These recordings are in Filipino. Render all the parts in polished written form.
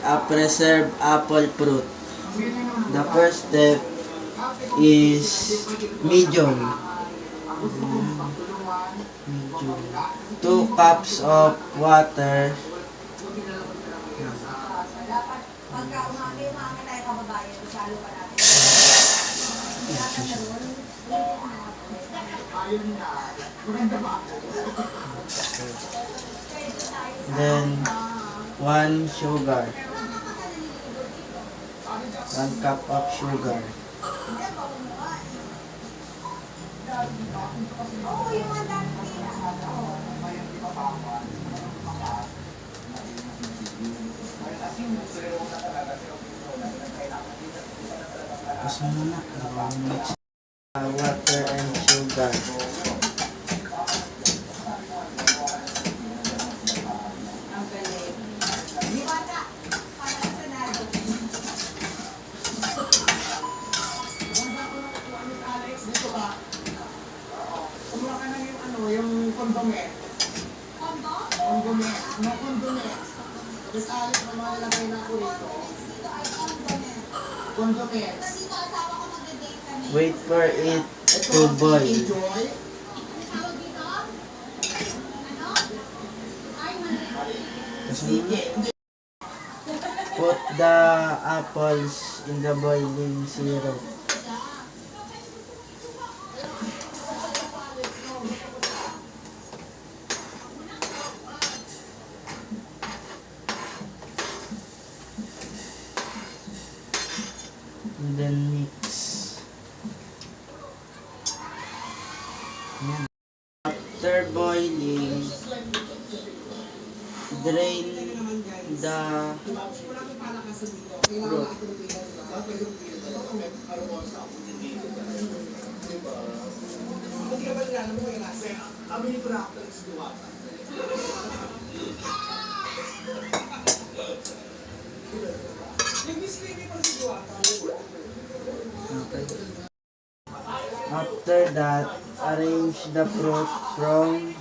a preserved apple fruit. The first step is medium. Medium. 2 cups of water. Then 1 sugar. 1 cup of sugar. Tapos muna, mix water and sugar. Yung kondome. Kondome? Ano kondome? Tapos alis na malalagay na ako rito. Kondome. Wait for it to boil. Put the apples in the boiling syrup. And then mix. Yan. After boiling, drain the fruit. Okay. After that, arrange the fruit from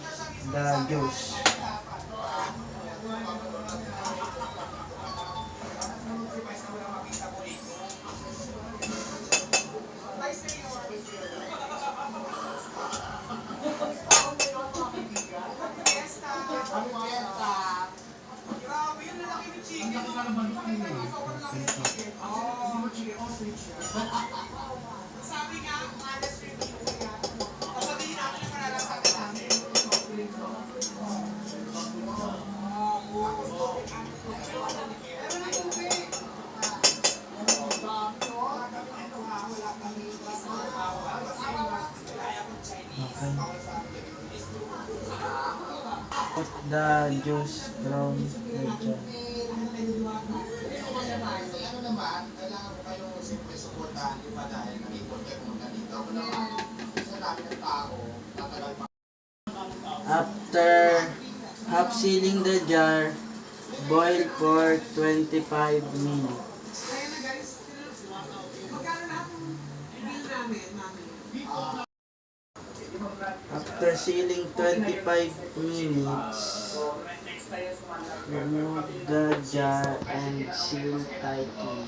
the juice. Put the juice from the jar. Kailangan ko kayo siyempre supportahan di ba dahil nag-import kayo pumunta dito. Ako naman, sa dami ng tao, tatagal pa. After half sealing the jar, boil for 25 minutes. After sealing 25 minutes, remove the jar and seal tightly.